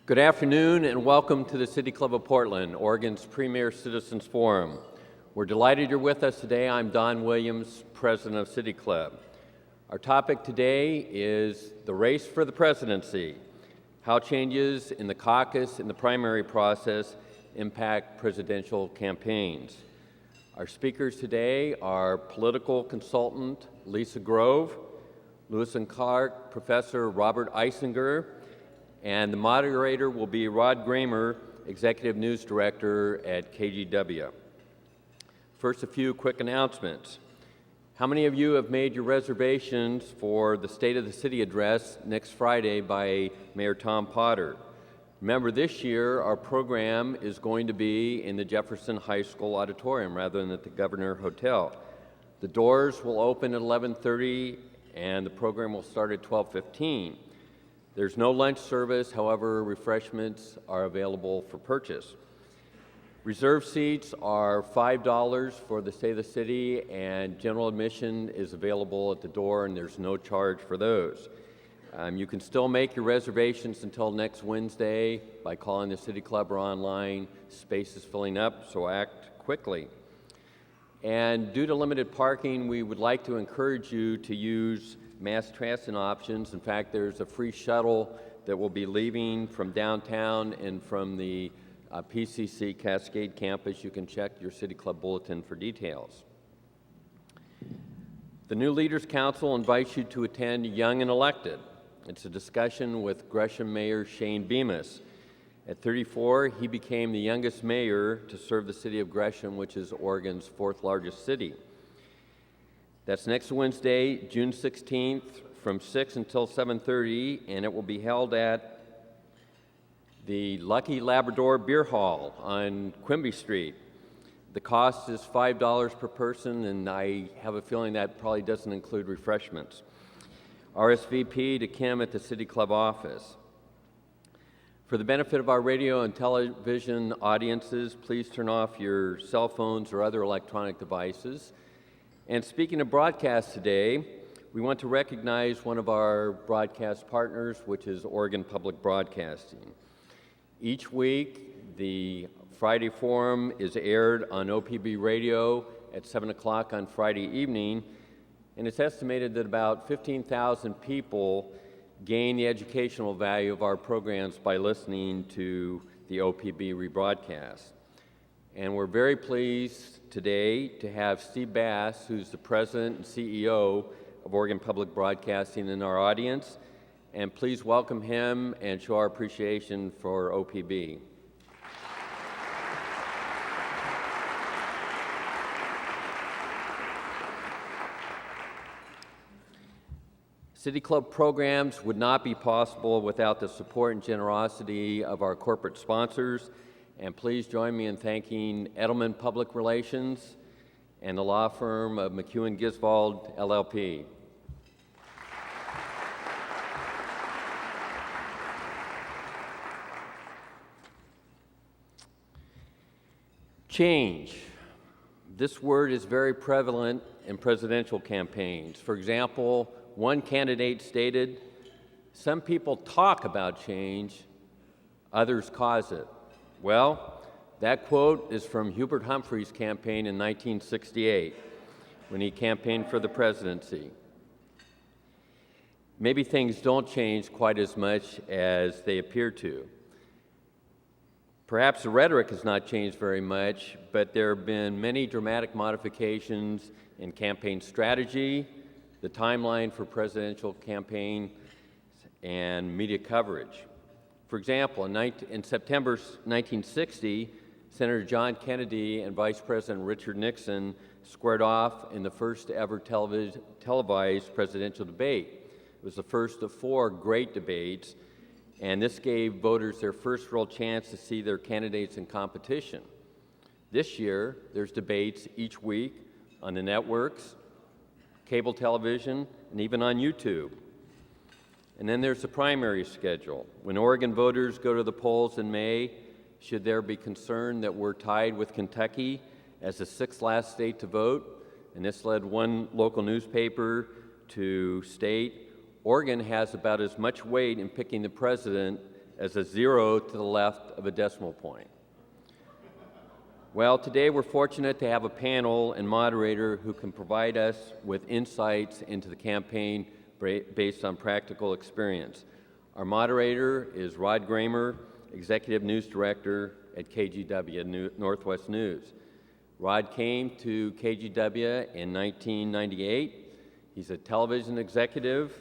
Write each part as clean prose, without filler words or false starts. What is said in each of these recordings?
Good afternoon and welcome to the City Club of Portland, Oregon's premier citizens forum. We're delighted you're with us today. I'm Don Williams, president of City Club. Our topic today is the race for the presidency, how changes in the caucus and the primary process impact presidential campaigns. Our speakers today are political consultant Lisa Grove, Lewis and Clark professor Robert Eisinger, and the moderator will be Rod Gramer, Executive News Director at KGW. First, a few quick announcements. How many of you have made your reservations for the State of the City address next Friday by Mayor Tom Potter? Remember, this year our program is going to be in the Jefferson High School auditorium rather than at the Governor Hotel. The doors will open at 11:30 and the program will start at 12:15. There's no lunch service, however, refreshments are available for purchase. Reserved seats are $5 for the State of the City, and general admission is available at the door, and there's no charge for those. You can still make your reservations until next Wednesday by calling the City Club or online. Space is filling up, so act quickly. And due to limited parking, we would like to encourage you to use mass transit options. In fact, there's a free shuttle that will be leaving from downtown and from the PCC Cascade campus. You can check your City Club bulletin for details. The new Leaders Council invites you to attend Young and Elected. It's a discussion with Gresham Mayor Shane Bemis. At 34, he became the youngest mayor to serve the city of Gresham, which is Oregon's fourth largest city. That's next Wednesday, June 16th, from 6 until 7:30, and it will be held at the Lucky Labrador Beer Hall on Quimby Street. The cost is $5 per person, and I have a feeling that probably doesn't include refreshments. RSVP to Kim at the City Club office. For the benefit of our radio and television audiences, please turn off your cell phones or other electronic devices. And speaking of broadcast today, we want to recognize one of our broadcast partners, which is Oregon Public Broadcasting. Each week, the Friday Forum is aired on OPB radio at 7 o'clock on Friday evening, and it's estimated that about 15,000 people gain the educational value of our programs by listening to the OPB rebroadcast. And we're very pleased today to have Steve Bass, who's the president and CEO of Oregon Public Broadcasting, in our audience. And please welcome him and show our appreciation for OPB. City Club programs would not be possible without the support and generosity of our corporate sponsors. And please join me in thanking Edelman Public Relations and the law firm of McEwen Gisvold, LLP. Change. This word is very prevalent in presidential campaigns. For example, one candidate stated, "Some people talk about change, others cause it." Well, that quote is from Hubert Humphrey's campaign in 1968 when he campaigned for the presidency. Maybe things don't change quite as much as they appear to. Perhaps the rhetoric has not changed very much, but there have been many dramatic modifications in campaign strategy, the timeline for presidential campaign, and media coverage. For example, in September 1960, Senator John Kennedy and Vice President Richard Nixon squared off in the first ever televised presidential debate. It was the first of 4 great debates, and this gave voters their first real chance to see their candidates in competition. This year, there's debates each week on the networks, cable television, and even on YouTube. And then there's the primary schedule. When Oregon voters go to the polls in May, should there be concern that we're tied with Kentucky as the 6th last state to vote? And this led one local newspaper to state, Oregon has about as much weight in picking the president as a 0 to the left of a decimal point. Well, today we're fortunate to have a panel and moderator who can provide us with insights into the campaign based on practical experience. Our moderator is Rod Gramer, Executive News Director at KGW Northwest News. Rod came to KGW in 1998. He's a television executive,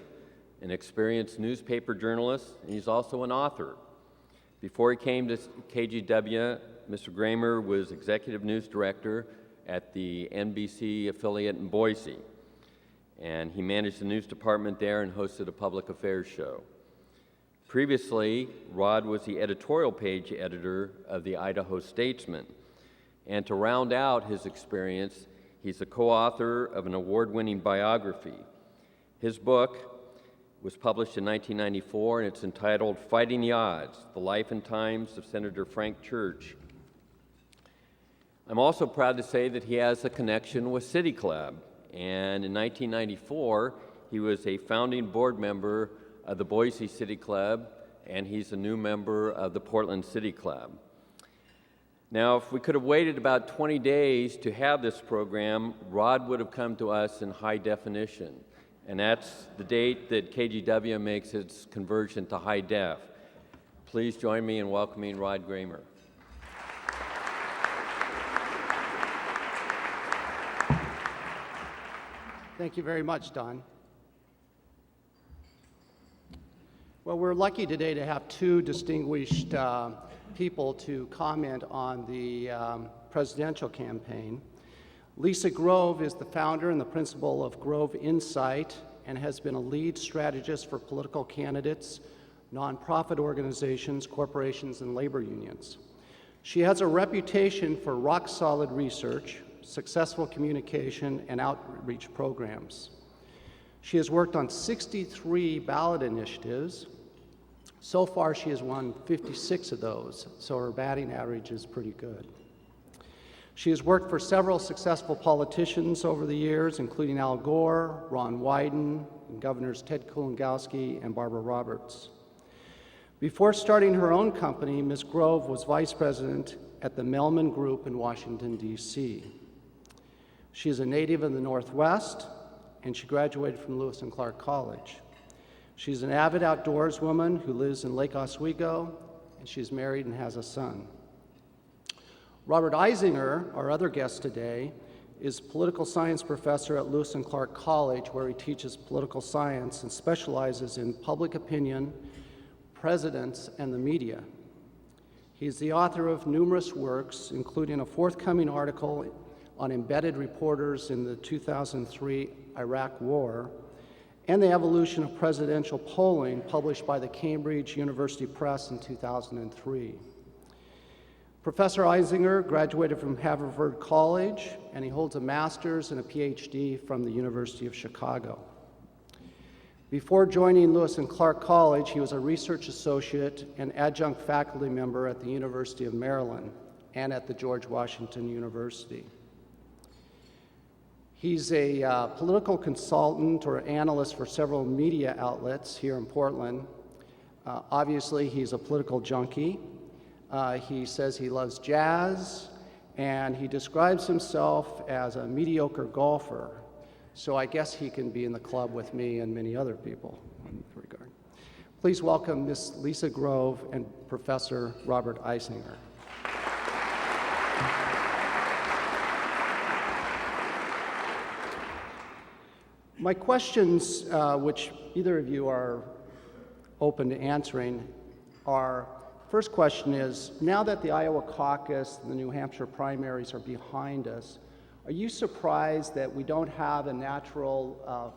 an experienced newspaper journalist, and he's also an author. Before he came to KGW, Mr. Gramer was Executive News Director at the NBC affiliate in Boise, and he managed the news department there and hosted a public affairs show. Previously, Rod was the editorial page editor of the Idaho Statesman, and to round out his experience, he's the co-author of an award-winning biography. His book was published in 1994, and it's entitled Fighting the Odds, The Life and Times of Senator Frank Church. I'm also proud to say that he has a connection with City Club, and in 1994, he was a founding board member of the Boise City Club, and he's a new member of the Portland City Club. Now, if we could have waited about 20 days to have this program, Rod would have come to us in high definition, and that's the date that KGW makes its conversion to high def. Please join me in welcoming Rod Gramer. Thank you very much, Don. Well, we're lucky today to have two distinguished people to comment on the presidential campaign. Lisa Grove is the founder and the principal of Grove Insight and has been a lead strategist for political candidates, nonprofit organizations, corporations, and labor unions. She has a reputation for rock-solid research, successful communication, and outreach programs. She has worked on 63 ballot initiatives. So far, she has won 56 of those, so her batting average is pretty good. She has worked for several successful politicians over the years, including Al Gore, Ron Wyden, and Governors Ted Kulongoski and Barbara Roberts. Before starting her own company, Ms. Grove was vice president at the Mellman Group in Washington, D.C. She is a native of the Northwest, and she graduated from Lewis and Clark College. She's an avid outdoorswoman who lives in Lake Oswego, and she's married and has a son. Robert Eisinger, our other guest today, is political science professor at Lewis and Clark College, where he teaches political science and specializes in public opinion, presidents, and the media. He's the author of numerous works, including a forthcoming article on embedded reporters in the 2003 Iraq War, and the evolution of presidential polling, published by the Cambridge University Press in 2003. Professor Eisinger graduated from Haverford College, and he holds a master's and a PhD from the University of Chicago. Before joining Lewis and Clark College, he was a research associate and adjunct faculty member at the University of Maryland and at the George Washington University. He's a political consultant or analyst for several media outlets here in Portland. Obviously, he's a political junkie. He says he loves jazz, and he describes himself as a mediocre golfer. So I guess he can be in the club with me and many other people in that regard. Please welcome Ms. Lisa Grove and Professor Robert Eisinger. My questions, which either of you are open to answering, are, first question is, now that the Iowa caucus and the New Hampshire primaries are behind us, are you surprised that we don't have a natural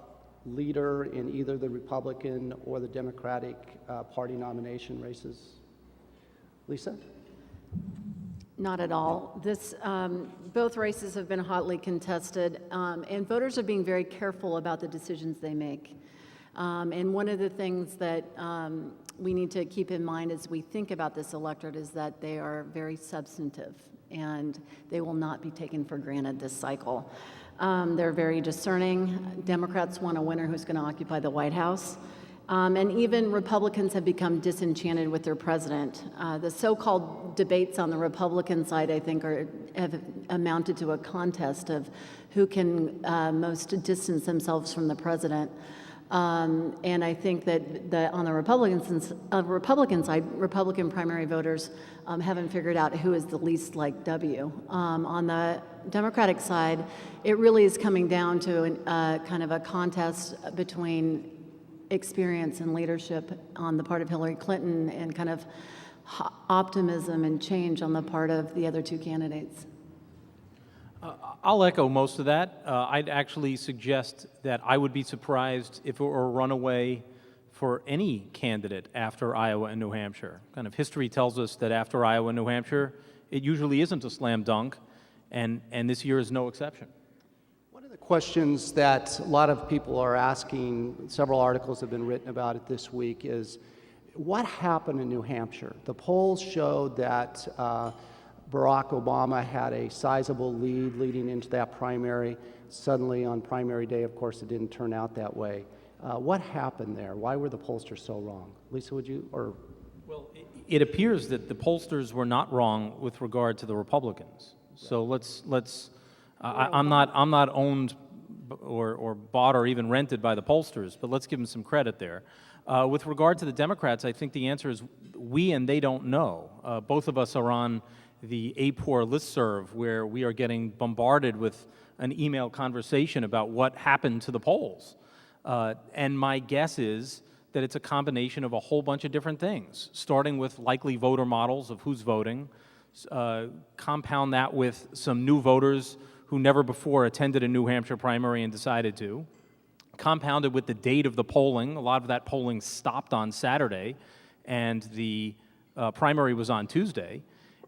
leader in either the Republican or the Democratic Party nomination races? Lisa? Not at all. Both races have been hotly contested, and voters are being very careful about the decisions they make. And one of the things that we need to keep in mind as we think about this electorate is that they are very substantive, and they will not be taken for granted this cycle. They're very discerning. Democrats want a winner who's going to occupy the White House, And even Republicans have become disenchanted with their president. The so-called debates on the Republican side, I think, have amounted to a contest of who can most distance themselves from the president. And I think that on the Republican side, Republican primary voters haven't figured out who is the least like W. On the Democratic side, it really is coming down to kind of a contest between experience and leadership on the part of Hillary Clinton and kind of optimism and change on the part of the other two candidates. I'll echo most of that. I'd actually suggest that I would be surprised if it were a runaway for any candidate after Iowa and New Hampshire. Kind of history tells us that after Iowa and New Hampshire, it usually isn't a slam dunk, and this year is no exception. One of the questions that a lot of people are asking, several articles have been written about it this week, is what happened in New Hampshire? The polls showed that Barack Obama had a sizable lead leading into that primary. Suddenly on primary day, of course, it didn't turn out that way. What happened there? Why were the pollsters so wrong? Lisa, would you, or? Well, it appears that the pollsters were not wrong with regard to the Republicans. So I'm not owned or bought or even rented by the pollsters, but let's give them some credit there. With regard to the Democrats, I think the answer is we and they don't know. Both of us are on the APOR listserv, where we are getting bombarded with an email conversation about what happened to the polls. And my guess is that it's a combination of a whole bunch of different things, starting with likely voter models of who's voting, compound that with some new voters who never before attended a New Hampshire primary and decided to, compounded with the date of the polling. A lot of that polling stopped on Saturday, and the primary was on Tuesday.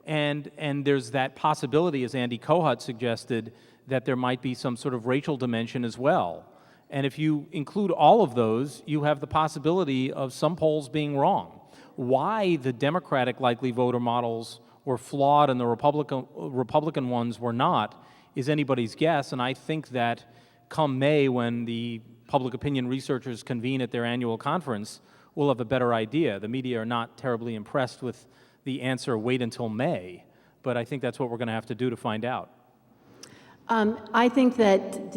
And there's that possibility, as Andy Kohut suggested, that there might be some sort of racial dimension as well. And if you include all of those, you have the possibility of some polls being wrong. Why the Democratic likely voter models were flawed and the Republican ones were not is anybody's guess, and I think that come May, when the public opinion researchers convene at their annual conference, we'll have a better idea. The media are not terribly impressed with the answer, wait until May, but I think that's what we're going to have to do to find out. I think that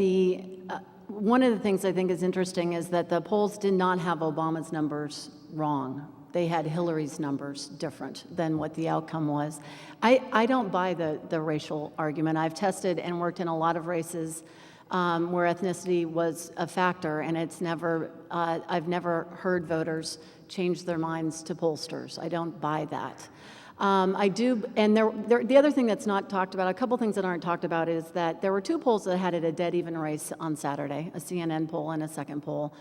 one of the things I think is interesting is that the polls did not have Obama's numbers wrong. They had Hillary's numbers different than what the outcome was. I don't buy the racial argument. I've tested and worked in a lot of races where ethnicity was a factor, and I've never heard voters change their minds to pollsters. I don't buy that. I do, and the other thing that's not talked about, a couple things that aren't talked about, is that there were two polls that had it a dead even race on Saturday, a CNN poll and a second poll.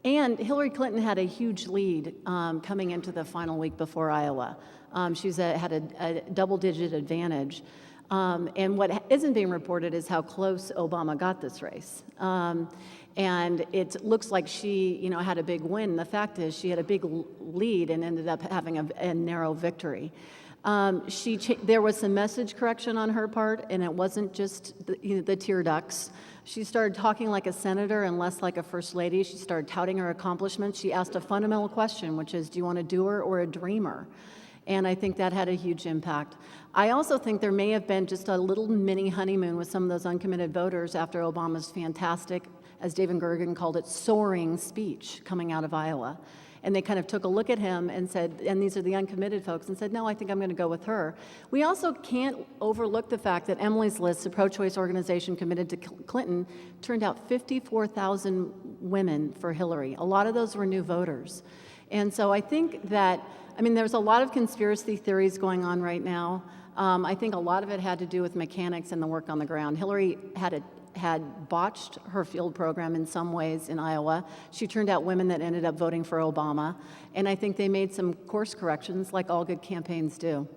And Hillary Clinton had a huge lead coming into the final week before Iowa. She had a double-digit advantage. And what isn't being reported is how close Obama got this race. And it looks like she, had a big win. The fact is, she had a big lead and ended up having a narrow victory. There was some message correction on her part, and it wasn't just the tear ducts. She started talking like a senator and less like a first lady. She started touting her accomplishments. She asked a fundamental question, which is, do you want a doer or a dreamer? And I think that had a huge impact. I also think there may have been just a little mini honeymoon with some of those uncommitted voters after Obama's fantastic, as David Gergen called it, soaring speech coming out of Iowa. And they kind of took a look at him and said, and these are the uncommitted folks, and said, no, I think I'm going to go with her. We also can't overlook the fact that Emily's List, a pro-choice organization committed to Clinton, turned out 54,000 women for Hillary. A lot of those were new voters. And so I think that, there's a lot of conspiracy theories going on right now. I think a lot of it had to do with mechanics and the work on the ground. Hillary had botched her field program in some ways in Iowa. She turned out women that ended up voting for Obama. And I think they made some course corrections like all good campaigns do.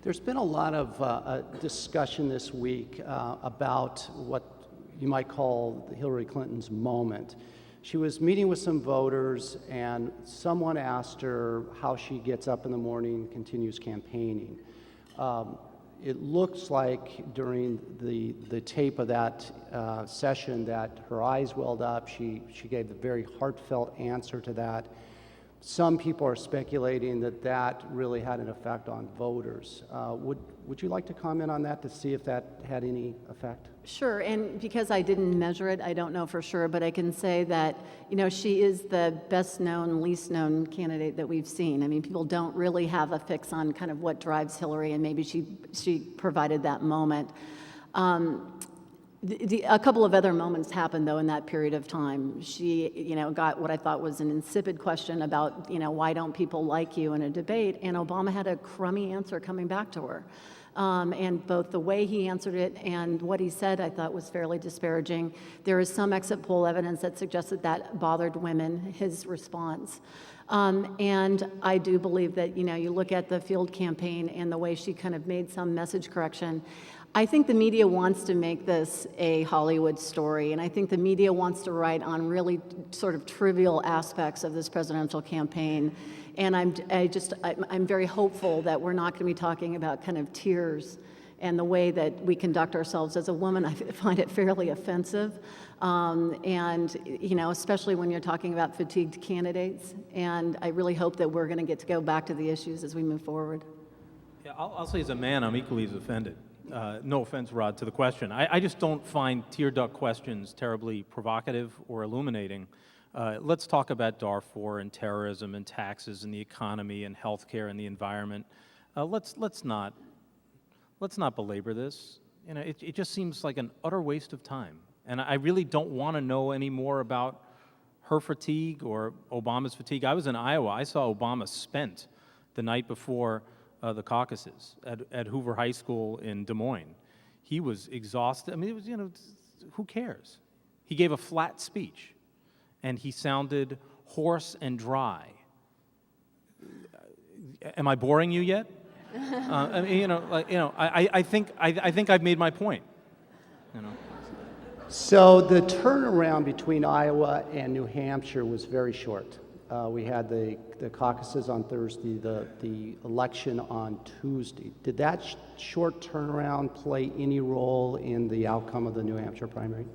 There's been a lot of discussion this week about what you might call Hillary Clinton's moment. She was meeting with some voters, and someone asked her how she gets up in the morning and continues campaigning. It looks like during the tape of that session that her eyes welled up. She gave a very heartfelt answer to that. Some people are speculating that that really had an effect on voters. Would you like to comment on that to see if that had any effect? Sure, and because I didn't measure it, I don't know for sure, but I can say that, she is the best known, least known candidate that we've seen. I mean, people don't really have a fix on kind of what drives Hillary, and maybe she provided that moment. A couple of other moments happened, though, in that period of time. She, got what I thought was an insipid question about, why don't people like you in a debate, and Obama had a crummy answer coming back to her. And both the way he answered it and what he said, I thought was fairly disparaging. There is some exit poll evidence that suggested that bothered women, his response. And I do believe that, you look at the field campaign and the way she kind of made some message correction. I think the media wants to make this a Hollywood story, and I think the media wants to write on really sort of trivial aspects of this presidential campaign. And I'm very hopeful that we're not going to be talking about kind of tears and the way that we conduct ourselves as a woman. I find it fairly offensive, and especially when you're talking about fatigued candidates. And I really hope that we're going to get to go back to the issues as we move forward. Yeah, I'll say as a man, I'm equally as offended. No offense, Rod, to the question. I just don't find tear duct questions terribly provocative or illuminating. Let's talk about Darfur and terrorism and taxes and the economy and healthcare and the environment. Let's not belabor this. It just seems like an utter waste of time. And I really don't want to know any more about her fatigue or Obama's fatigue. I was in Iowa. I saw Obama spent the night before the caucuses at Hoover High School in Des Moines. He was exhausted. I mean, it was, who cares? He gave a flat speech, and he sounded hoarse and dry. Am I boring you yet? I think I've made my point. So the turnaround between Iowa and New Hampshire was very short. We had the caucuses on Thursday, the election on Tuesday. Did that short turnaround play any role in the outcome of the New Hampshire primary?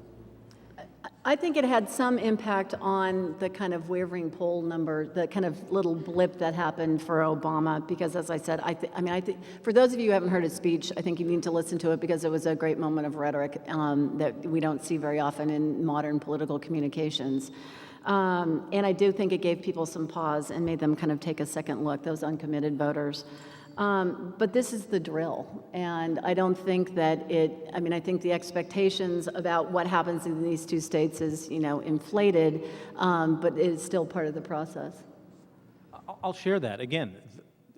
I think it had some impact on the kind of wavering poll number, the kind of little blip that happened for Obama, because as I said, I think for those of you who haven't heard his speech, I think you need to listen to it because it was a great moment of rhetoric that we don't see very often in modern political communications. And I do think it gave people some pause and made them kind of take a second look, those uncommitted voters. But this is the drill, and I don't think that I think the expectations about what happens in these two states is, inflated, but it is still part of the process. I'll share that. Again,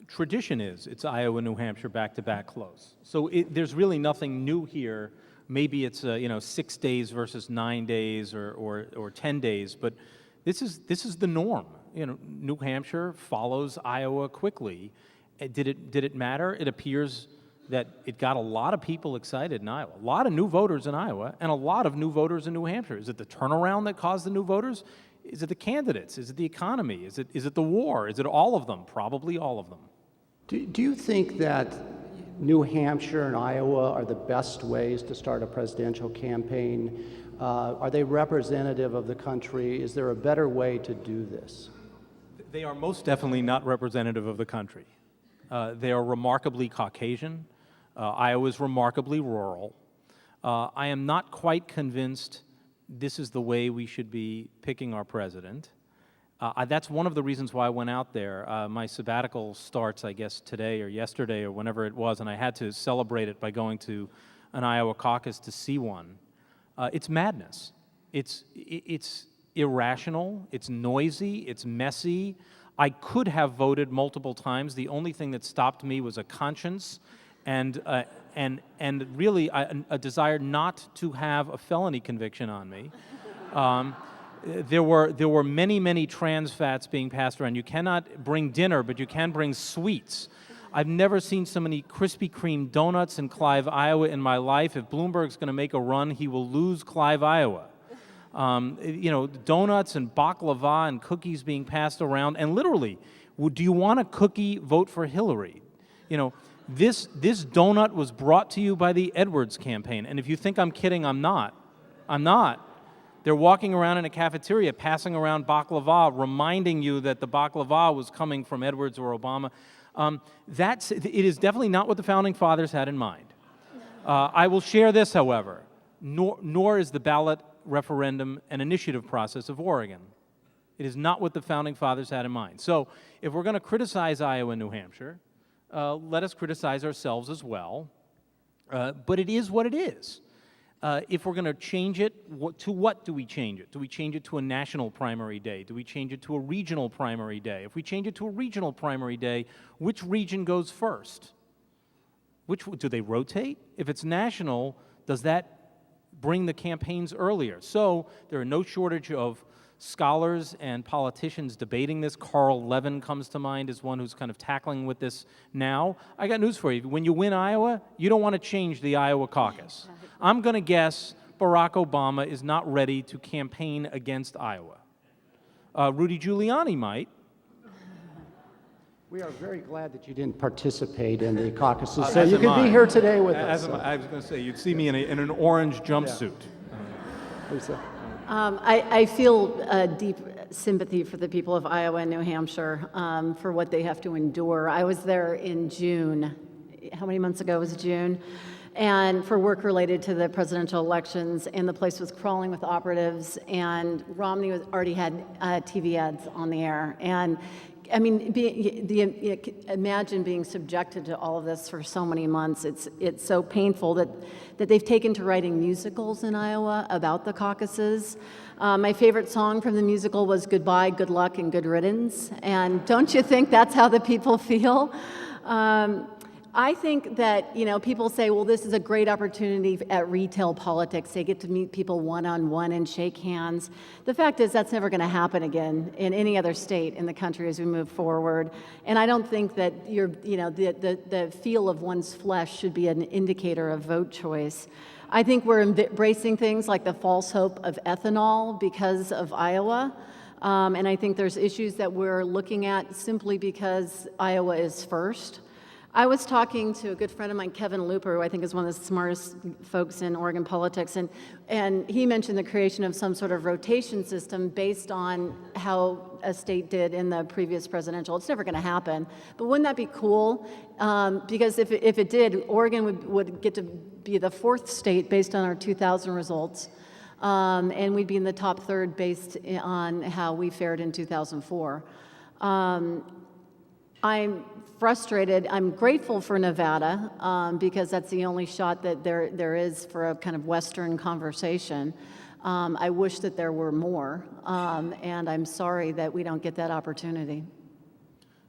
tradition is it's Iowa, New Hampshire, back-to-back close. So there's really nothing new here. Maybe it's 6 days versus 9 days or 10 days, but this is the norm. New Hampshire follows Iowa quickly. Did it matter? It appears that it got a lot of people excited in Iowa, a lot of new voters in Iowa, and a lot of new voters in New Hampshire. Is it the turnaround that caused the new voters? Is it the candidates? Is it the economy? Is it the war? Is it all of them? Probably all of them. Do you think that New Hampshire and Iowa are the best ways to start a presidential campaign? Are they representative of the country? Is there a better way to do this? They are most definitely not representative of the country. They are remarkably Caucasian. Iowa is remarkably rural. I am not quite convinced this is the way we should be picking our president. That's one of the reasons why I went out there. My sabbatical starts, I guess, today or yesterday or whenever it was, and I had to celebrate it by going to an Iowa caucus to see one. It's madness. It's irrational. It's noisy. It's messy. I could have voted multiple times. The only thing that stopped me was a conscience and really a desire not to have a felony conviction on me. There were many trans fats being passed around. You cannot bring dinner, but you can bring sweets. I've never seen so many Krispy Kreme donuts in Clive, Iowa in my life. If Bloomberg's going to make a run, he will lose Clive, Iowa. Donuts and baklava and cookies being passed around. And literally, do you want a cookie? Vote for Hillary. This donut was brought to you by the Edwards campaign, and if you think I'm kidding, I'm not. I'm not. They're walking around in a cafeteria, passing around baklava, reminding you that the baklava was coming from Edwards or Obama. It is definitely not what the Founding Fathers had in mind. I will share this, however, nor is the ballot referendum and initiative process of Oregon. It is not what the Founding Fathers had in mind. So if we're going to criticize Iowa and New Hampshire, let us criticize ourselves as well. But it is what it is. If we're going to change it, to what do we change it? Do we change it to a national primary day? Do we change it to a regional primary day? If we change it to a regional primary day, which region goes first? Do they rotate? If it's national, does that bring the campaigns earlier? So there are no shortage of scholars and politicians debating this. Carl Levin comes to mind as one who's kind of tackling with this now. I got news for you. When you win Iowa, you don't want to change the Iowa caucus. I'm going to guess Barack Obama is not ready to campaign against Iowa. Rudy Giuliani might. We are very glad that you didn't participate in the caucuses, so you could be here today with us. I was going to say, you'd see me in an orange jumpsuit. Lisa. I feel deep sympathy for the people of Iowa and New Hampshire for what they have to endure. I was there in June. How many months ago was June? And for work related to the presidential elections, and the place was crawling with operatives, and Romney already had TV ads on the air. And I mean, imagine being subjected to all of this for so many months. It's so painful that they've taken to writing musicals in Iowa about the caucuses. My favorite song from the musical was Goodbye, Good Luck, and Good Riddance. And don't you think that's how the people feel? I think that, people say, well, this is a great opportunity at retail politics. They get to meet people one-on-one and shake hands. The fact is that's never going to happen again in any other state in the country as we move forward. And I don't think that the feel of one's flesh should be an indicator of vote choice. I think we're embracing things like the false hope of ethanol because of Iowa. And I think there's issues that we're looking at simply because Iowa is first. I was talking to a good friend of mine, Kevin Looper, who I think is one of the smartest folks in Oregon politics, and he mentioned the creation of some sort of rotation system based on how a state did in the previous presidential. It's never going to happen, but wouldn't that be cool? Because if it did, Oregon would get to be the fourth state based on our 2000 results, and we'd be in the top third based on how we fared in 2004. I'm frustrated. I'm grateful for Nevada because that's the only shot that there is for a kind of Western conversation. I wish that there were more, and I'm sorry that we don't get that opportunity.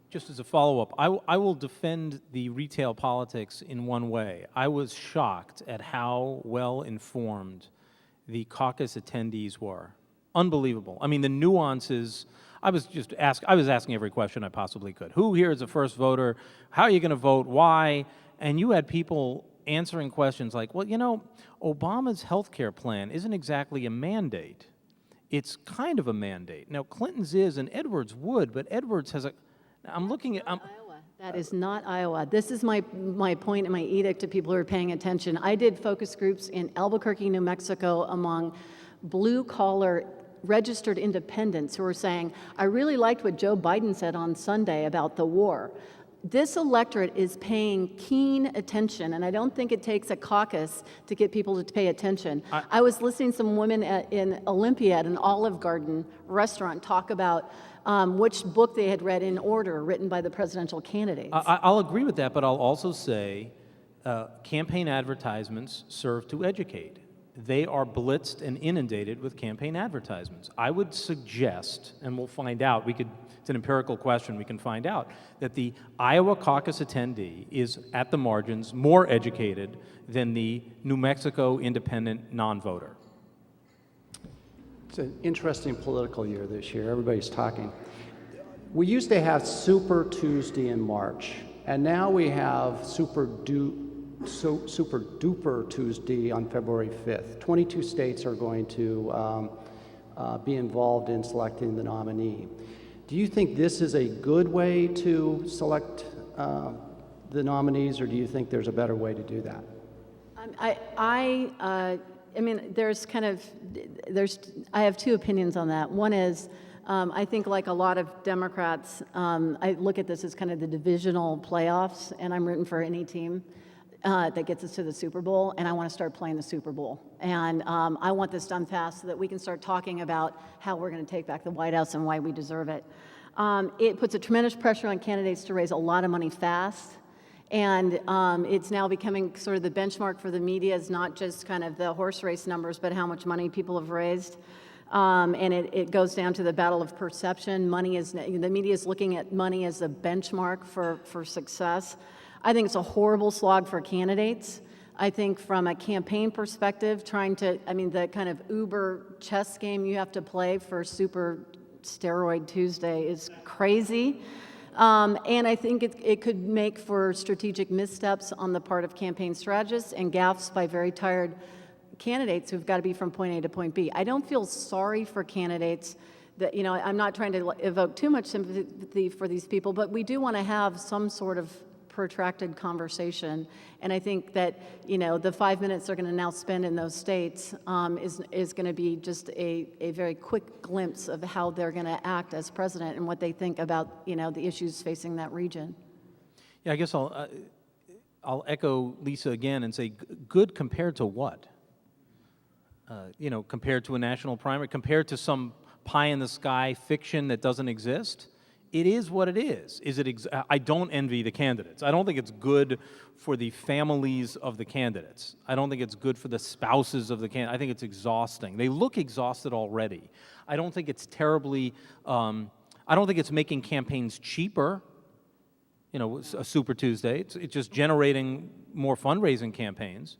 Just as a follow-up, I will defend the retail politics in one way. I was shocked at how well informed the caucus attendees were. Unbelievable. I mean, the nuances. I was asking every question I possibly could. Who here is a first voter? How are you going to vote? Why? And you had people answering questions like, well, Obama's health care plan isn't exactly a mandate. It's kind of a mandate. Now, Clinton's is, and Edwards would, but Edwards has I'm looking at... Iowa. That is not Iowa. This is my point and my edict to people who are paying attention. I did focus groups in Albuquerque, New Mexico, among blue-collar registered independents who are saying, I really liked what Joe Biden said on Sunday about the war. This electorate is paying keen attention, and I don't think it takes a caucus to get people to pay attention. I was listening to some women in Olympia at an Olive Garden restaurant talk about which book they had read in order, written by the presidential candidates. I'll agree with that, but I'll also say campaign advertisements serve to educate. They are blitzed and inundated with campaign advertisements. I would suggest, and we'll find out, it's an empirical question, we can find out, that the Iowa caucus attendee is, at the margins, more educated than the New Mexico independent non-voter. It's an interesting political year this year. Everybody's talking. We used to have Super Tuesday in March, and now we have Super Duper Tuesday on February 5th. 22 states are going to be involved in selecting the nominee. Do you think this is a good way to select the the nominees, or do you think there's a better way to do that? I mean, I have two opinions on that. One is, I think like a lot of Democrats, I look at this as kind of the divisional playoffs, and I'm rooting for any team that gets us to the Super Bowl, and I want to start playing the Super Bowl. And I want this done fast so that we can start talking about how we're going to take back the White House and why we deserve it. It puts a tremendous pressure on candidates to raise a lot of money fast. And it's now becoming sort of the benchmark for the media, is not just kind of the horse race numbers, but how much money people have raised. And it goes down to the battle of perception. The media is looking at money as a benchmark for success. I think it's a horrible slog for candidates. I think from a campaign perspective, the kind of uber chess game you have to play for Super Steroid Tuesday is crazy. And I think it could make for strategic missteps on the part of campaign strategists and gaffes by very tired candidates who've got to be from point A to point B. I don't feel sorry for candidates that, I'm not trying to evoke too much sympathy for these people, but we do want to have some sort of protracted conversation. And I think that, the 5 minutes they're going to now spend in those states is going to be just a very quick glimpse of how they're going to act as president and what they think about, the issues facing that region. Yeah, I guess I'll echo Lisa again and say, good compared to what? Compared to a national primary, compared to some pie-in-the-sky fiction that doesn't exist? It is what it is. I don't envy the candidates. I don't think it's good for the families of the candidates. I don't think it's good for the spouses of the candidates. I think it's exhausting. They look exhausted already. I don't think it's terribly, I don't think it's making campaigns cheaper, a Super Tuesday. It's just generating more fundraising campaigns.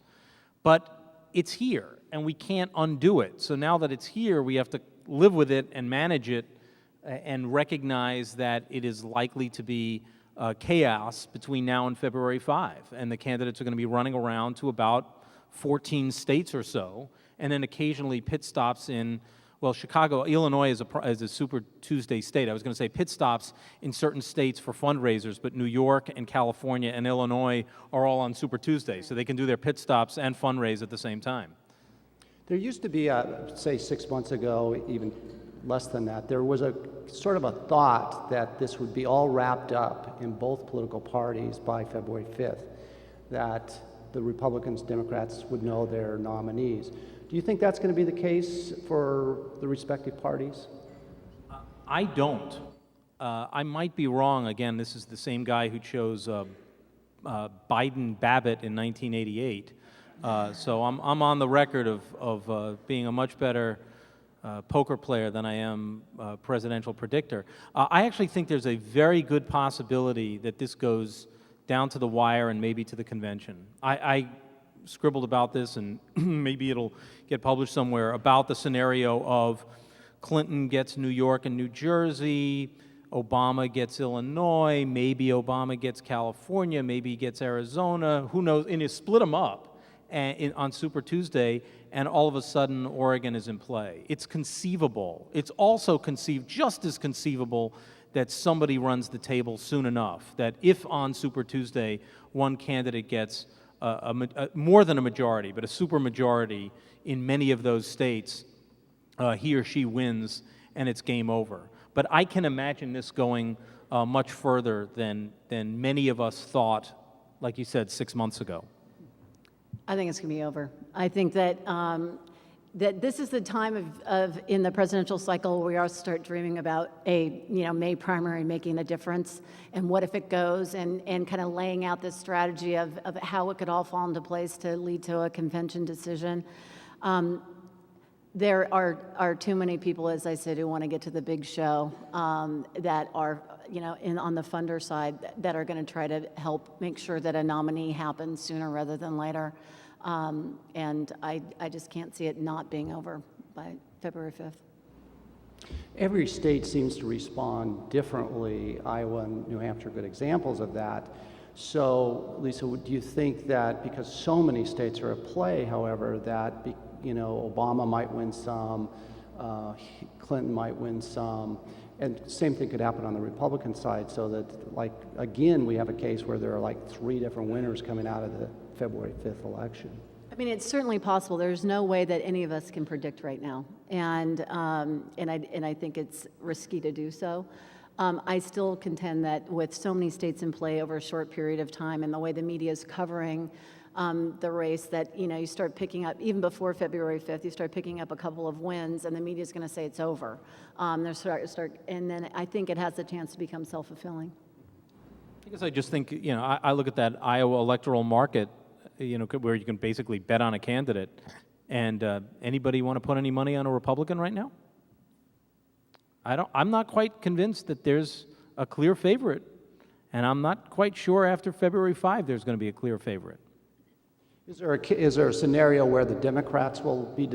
But it's here, and we can't undo it. So now that it's here, we have to live with it and manage it and recognize that it is likely to be chaos between now and February 5. And the candidates are going to be running around to about 14 states or so, and then occasionally pit stops in, Chicago, Illinois is a Super Tuesday state. I was going to say pit stops in certain states for fundraisers, but New York and California and Illinois are all on Super Tuesday, so they can do their pit stops and fundraise at the same time. There used to be, say 6 months ago, even less than that, there was a sort of a thought that this would be all wrapped up in both political parties by February 5th, that the Republicans, Democrats would know their nominees. Do you think that's going to be the case for the respective parties? I don't. I might be wrong. Again, this is the same guy who chose Biden-Babbitt in 1988. So I'm on the record of being a much better poker player than I am presidential predictor. I actually think there's a very good possibility that this goes down to the wire and maybe to the convention. I scribbled about this, and maybe it'll get published somewhere, about the scenario of Clinton gets New York and New Jersey, Obama gets Illinois, maybe Obama gets California, maybe he gets Arizona, who knows, and you split them up on Super Tuesday, and all of a sudden Oregon is in play. It's conceivable. It's also just as conceivable that somebody runs the table soon enough, that if on Super Tuesday one candidate gets more than a majority, but a super majority in many of those states, he or she wins and it's game over. But I can imagine this going much further than many of us thought, like you said, 6 months ago. I think it's going to be over. I think that that this is the time of in the presidential cycle where we all start dreaming about a May primary making a difference, and what if it goes, and kind of laying out this strategy of how it could all fall into place to lead to a convention decision. There are too many people, as I said, who want to get to the big show that are on the funder side that are going to try to help make sure that a nominee happens sooner rather than later. And I just can't see it not being over by February 5th. Every state seems to respond differently. Iowa and New Hampshire are good examples of that. So, Lisa, do you think that because so many states are at play, however, that Obama might win some, Clinton might win some, And same thing could happen on the Republican side, so that, like, again, we have a case where there are like 3 different winners coming out of the February 5th election. I mean, it's certainly possible. There's no way that any of us can predict right now, and I think it's risky to do so. I still contend that with so many states in play over a short period of time, and the way the media is covering the race, that you start picking up, even before February 5th, you start picking up a couple of wins, and the media is going to say it's over. And then I think it has a chance to become self-fulfilling. I guess I just think, I look at that Iowa electoral market, where you can basically bet on a candidate, and anybody want to put any money on a Republican right now? I'm not quite convinced that there's a clear favorite, and I'm not quite sure after February 5 there's going to be a clear favorite. Is there a scenario where the Democrats will be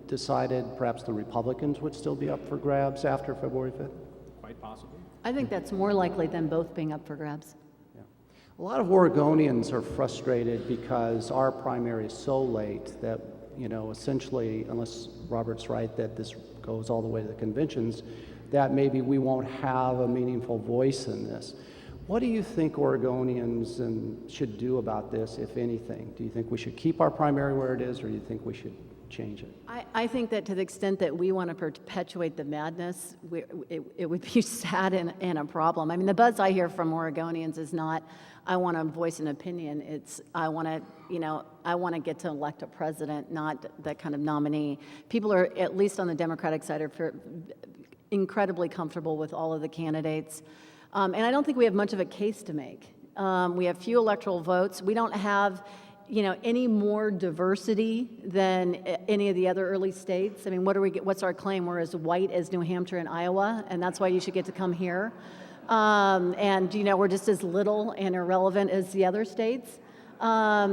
decided, perhaps the Republicans would still be up for grabs after February 5th? Quite possibly. I think that's more likely than both being up for grabs. Yeah. A lot of Oregonians are frustrated because our primary is so late that, essentially, unless Robert's right that this goes all the way to the conventions, that maybe we won't have a meaningful voice in this. What do you think Oregonians should do about this, if anything? Do you think we should keep our primary where it is, or do you think we should change it? I think that to the extent that we want to perpetuate the madness, it would be sad and a problem. I mean, the buzz I hear from Oregonians is not, I want to voice an opinion. It's, I want to get to elect a president, not that kind of nominee. People are, at least on the Democratic side, are incredibly comfortable with all of the candidates. And I don't think we have much of a case to make. We have few electoral votes. We don't have, any more diversity than any of the other early states. I mean, what's our claim? We're as white as New Hampshire and Iowa, and that's why you should get to come here. And, we're just as little and irrelevant as the other states. I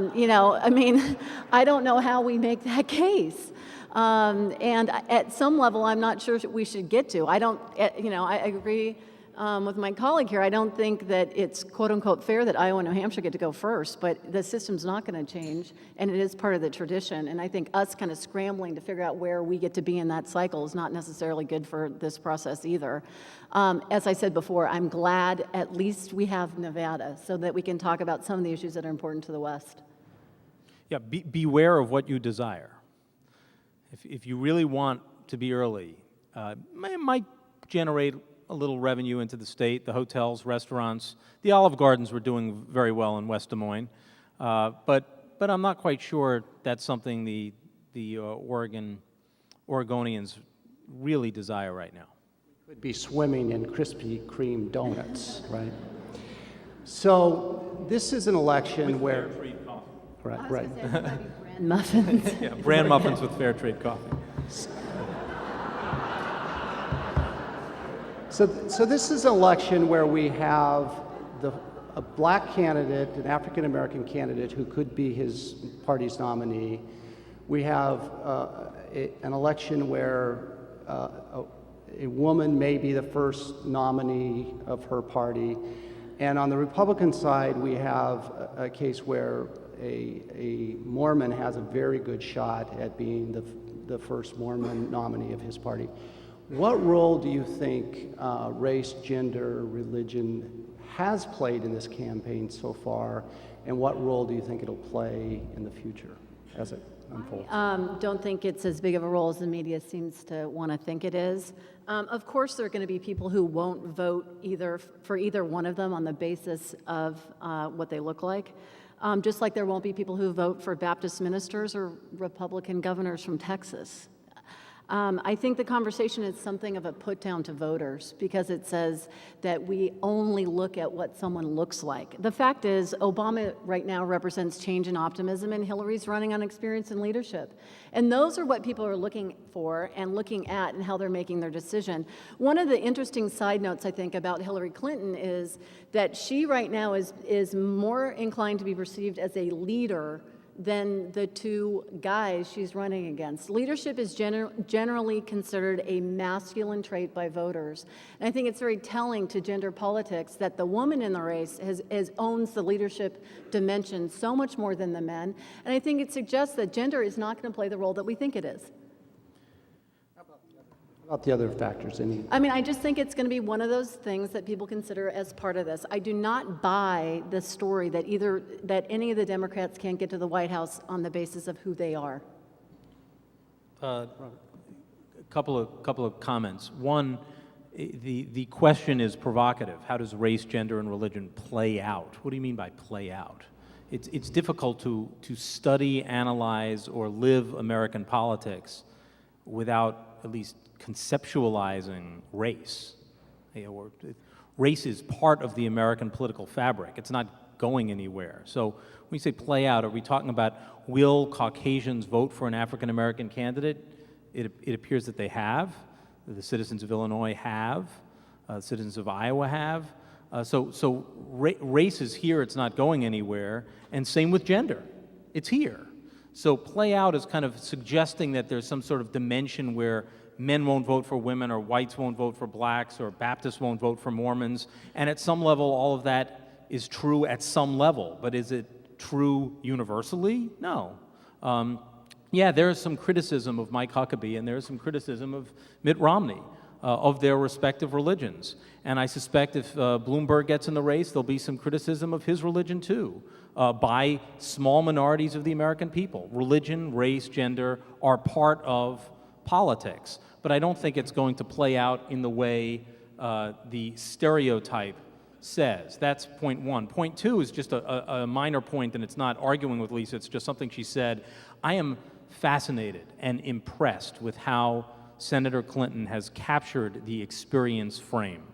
mean, I don't know how we make that case. And at some level, I'm not sure we should get to. I agree with my colleague here. I don't think that it's quote unquote fair that Iowa and New Hampshire get to go first, but the system's not going to change, and it is part of the tradition. And I think us kind of scrambling to figure out where we get to be in that cycle is not necessarily good for this process either. As I said before, I'm glad at least we have Nevada so that we can talk about some of the issues that are important to the West. Yeah, beware of what you desire. If you really want to be early, it might generate a little revenue into the state, the hotels, restaurants. The Olive Gardens were doing very well in West Des Moines, but I'm not quite sure that's something the Oregonians really desire right now. Could be swimming in Krispy Kreme donuts, right? So this is an election where... Right. Bran muffins. Yeah, bran muffins with fair trade coffee. So this is an election where we have a black candidate, an African-American candidate who could be his party's nominee. We have an election where a woman may be the first nominee of her party. And on the Republican side, we have a case where a Mormon has a very good shot at being the first Mormon nominee of his party. What role do you think race, gender, religion has played in this campaign so far, and what role do you think it'll play in the future as it unfolds? Don't think it's as big of a role as the media seems to want to think it is. Of course, there are going to be people who won't vote for either one of them on the basis of what they look like. Just like there won't be people who vote for Baptist ministers or Republican governors from Texas. I think the conversation is something of a put down to voters because it says that we only look at what someone looks like. The fact is, Obama right now represents change and optimism, and Hillary's running on experience and leadership. And those are what people are looking for and looking at and how they're making their decision. One of the interesting side notes, I think, about Hillary Clinton is that she right now is more inclined to be perceived as a leader than the two guys she's running against. Leadership is generally considered a masculine trait by voters. And I think it's very telling to gender politics that the woman in the race owns the leadership dimension so much more than the men. And I think it suggests that gender is not going to play the role that we think it is. About the other factors, any? I mean, I just think it's going to be one of those things that people consider as part of this. I do not buy the story that any of the Democrats can't get to the White House on the basis of who they are. A couple of comments. One, the question is provocative. How does race, gender, and religion play out? What do you mean by play out? It's difficult to study, analyze, or live American politics without at least conceptualizing race. Race is part of the American political fabric. It's not going anywhere. So when we say play out, are we talking about will Caucasians vote for an African American candidate? It appears that they have. The citizens of Illinois have. Citizens of Iowa have. So race is here. It's not going anywhere. And same with gender. It's here. So play out is kind of suggesting that there's some sort of dimension where men won't vote for women, or whites won't vote for blacks, or Baptists won't vote for Mormons. And at some level, all of that is true at some level. But is it true universally? No. Yeah, there is some criticism of Mike Huckabee, and there is some criticism of Mitt Romney, of their respective religions. And I suspect if Bloomberg gets in the race, there'll be some criticism of his religion too, by small minorities of the American people. Religion, race, gender are part of politics. But I don't think it's going to play out in the way the stereotype says. That's point one. Point two is just a minor point, and it's not arguing with Lisa, it's just something she said. I am fascinated and impressed with how Senator Clinton has captured the experience frame.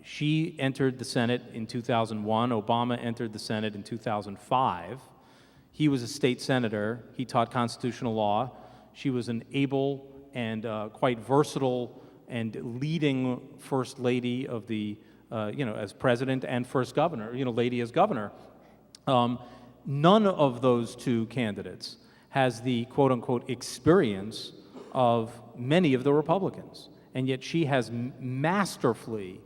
She entered the Senate in 2001. Obama entered the Senate in 2005. He was a state senator. He taught constitutional law. She was an able and quite versatile and leading first lady of the, as president and first governor, lady as governor. None of those two candidates has the quote-unquote experience of many of the Republicans. And yet she has masterfully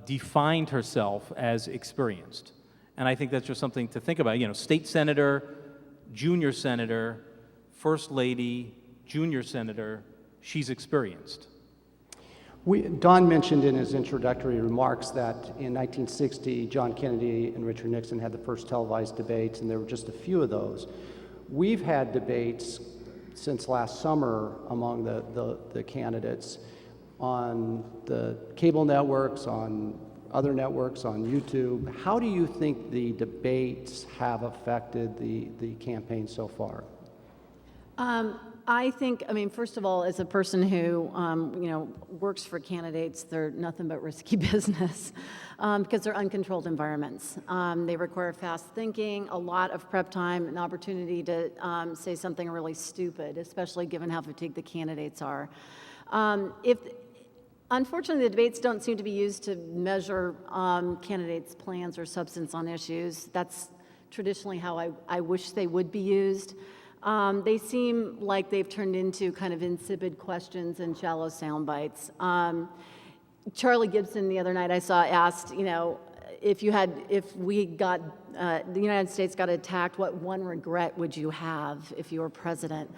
defined herself as experienced. And I think that's just something to think about. State senator, junior senator, first lady, junior senator, she's experienced. Don mentioned in his introductory remarks that in 1960, John Kennedy and Richard Nixon had the first televised debates, and there were just a few of those. We've had debates since last summer among the candidates on the cable networks, on other networks, on YouTube. How do you think the debates have affected the campaign so far? I think, first of all, as a person who, works for candidates, they're nothing but risky business because they're uncontrolled environments. They require fast thinking, a lot of prep time, an opportunity to say something really stupid, especially given how fatigued the candidates are. Unfortunately, the debates don't seem to be used to measure candidates' plans or substance on issues. That's traditionally how I wish they would be used. They seem like they've turned into kind of insipid questions and shallow sound bites. Charlie Gibson the other night I saw asked, if the United States got attacked, what one regret would you have if you were president?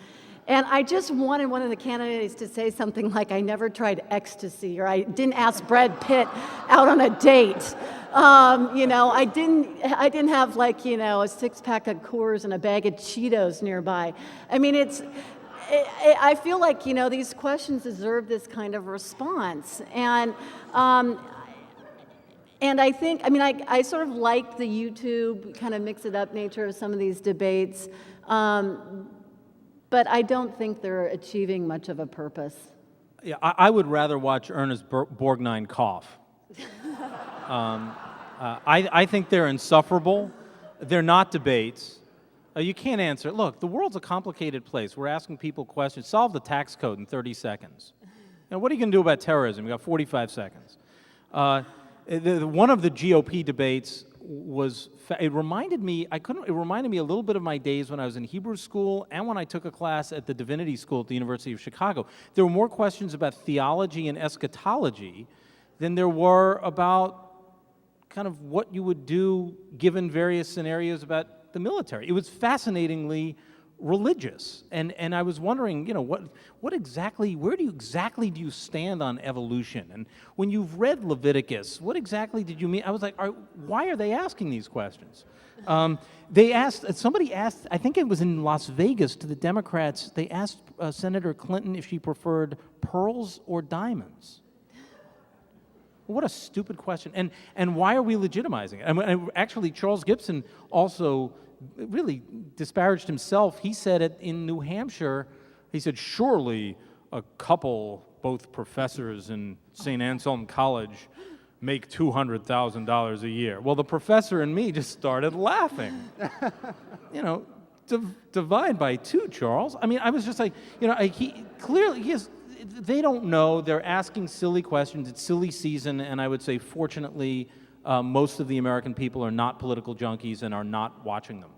And I just wanted one of the candidates to say something like, I never tried ecstasy, or I didn't ask Brad Pitt out on a date. I didn't have a six-pack of Coors and a bag of Cheetos nearby. I feel like, these questions deserve this kind of response. And I think, I sort of like the YouTube kind of mix it up nature of some of these debates. But I don't think they're achieving much of a purpose. Yeah, I would rather watch Ernest Borgnine cough. I think they're insufferable. They're not debates. You can't answer. Look, the world's a complicated place. We're asking people questions. Solve the tax code in 30 seconds. What are you going to do about terrorism? You got 45 seconds. One of the GOP debates it reminded me a little bit of my days when I was in Hebrew school and when I took a class at the Divinity School at the University of Chicago. There were more questions about theology and eschatology than there were about kind of what you would do given various scenarios about the military. It was fascinatingly religious. And I was wondering, what exactly, where do you stand on evolution? And when you've read Leviticus, what exactly did you mean? I was like, why are they asking these questions? Somebody asked, I think it was in Las Vegas, to the Democrats, they asked Senator Clinton if she preferred pearls or diamonds. What a stupid question. And why are we legitimizing it? I mean, actually, Charles Gibson also really disparaged himself. He said it in New Hampshire. He said, surely a couple, both professors in St. Anselm College, make $200,000 a year. Well, the professor and me just started laughing. Divide by two, Charles. I mean, I was just like, they don't know. They're asking silly questions. It's silly season, and I would say, fortunately, most of the American people are not political junkies and are not watching them.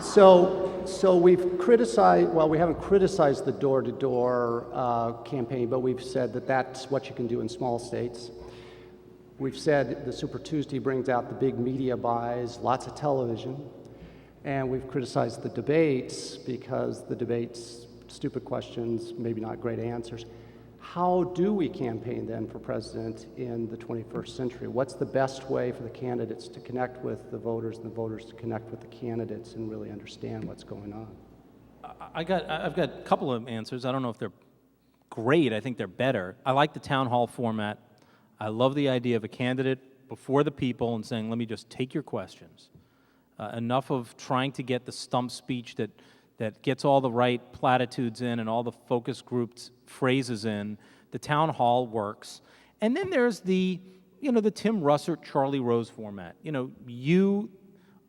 So we've criticized, well, we haven't criticized the door-to-door campaign, but we've said that that's what you can do in small states. We've said the Duper Tuesday brings out the big media buys, lots of television, and we've criticized the debates because the debates, stupid questions, maybe not great answers. How do we campaign then for president in the 21st century? What's the best way for the candidates to connect with the voters and the voters to connect with the candidates and really understand what's going on? I've got a couple of answers. I don't know if they're great. I think they're better. I like the town hall format. I love the idea of a candidate before the people and saying, let me just take your questions. Enough of trying to get the stump speech that gets all the right platitudes in and all the focus grouped phrases in. The town hall works. And then there's the Tim Russert, Charlie Rose format. You,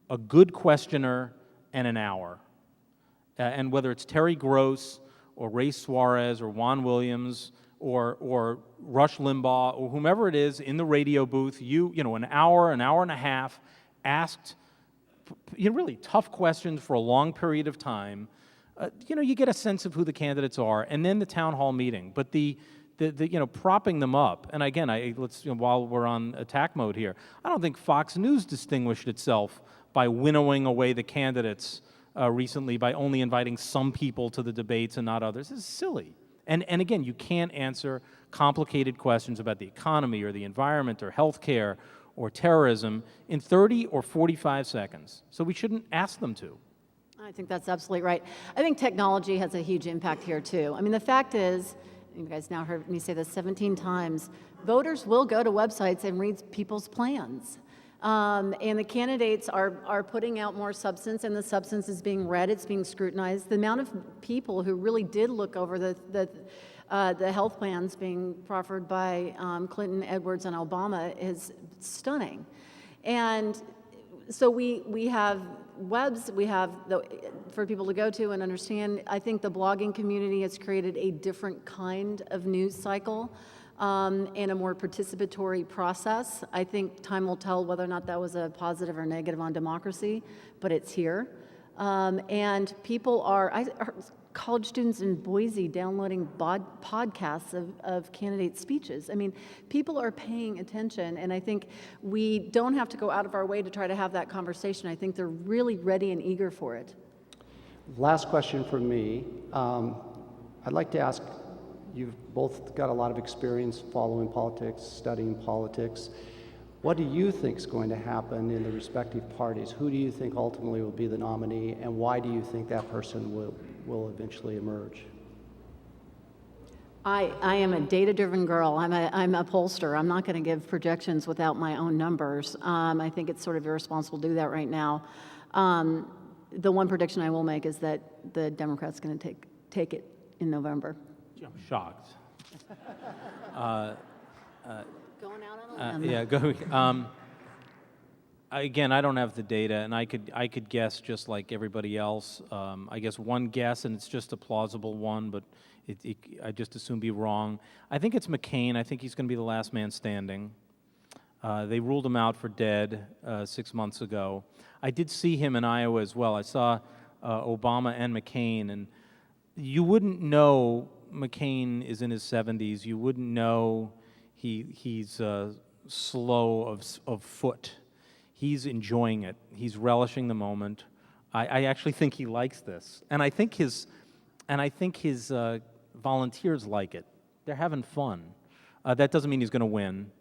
a good questioner, and an hour. And whether it's Terry Gross or Ray Suarez or Juan Williams or Rush Limbaugh or whomever it is in the radio booth, an hour and a half asked really tough questions for a long period of time. You get a sense of who the candidates are, and then the town hall meeting. But the propping them up, and again, while we're on attack mode here, I don't think Fox News distinguished itself by winnowing away the candidates recently by only inviting some people to the debates and not others. This is silly. And again, you can't answer complicated questions about the economy or the environment or healthcare or terrorism in 30 or 45 seconds. So we shouldn't ask them to. I think that's absolutely right. I think technology has a huge impact here, too. I mean, the fact is, you guys now heard me say this 17 times, voters will go to websites and read people's plans. And the candidates are putting out more substance, and the substance is being read, it's being scrutinized. The amount of people who really did look over the health plans being proffered by Clinton, Edwards, and Obama is stunning. And so we have webs, for people to go to and understand. I think the blogging community has created a different kind of news cycle and a more participatory process. I think time will tell whether or not that was a positive or negative on democracy, but it's here. And people are college students in Boise downloading podcasts of candidate speeches. I mean, people are paying attention, and I think we don't have to go out of our way to try to have that conversation. I think they're really ready and eager for it. Last question from me. I'd like to ask, you've both got a lot of experience following politics, studying politics. What do you think is going to happen in the respective parties? Who do you think ultimately will be the nominee, and why do you think that person will eventually emerge? I am a data-driven girl. I'm a pollster. I'm not going to give projections without my own numbers. I think it's sort of irresponsible to do that right now. The one prediction I will make is that the Democrats going to take it in November. I'm shocked. Going out on a limb. Yeah, go. Again, I don't have the data, and I could guess just like everybody else. I guess one guess, and it's just a plausible one, but I just assume be wrong. I think it's McCain. I think he's going to be the last man standing. They ruled him out for dead 6 months ago. I did see him in Iowa as well. I saw Obama and McCain, and you wouldn't know McCain is in his 70s. You wouldn't know he's slow of foot. He's enjoying it. He's relishing the moment. I actually think he likes this, and I think his volunteers like it. They're having fun. That doesn't mean he's going to win,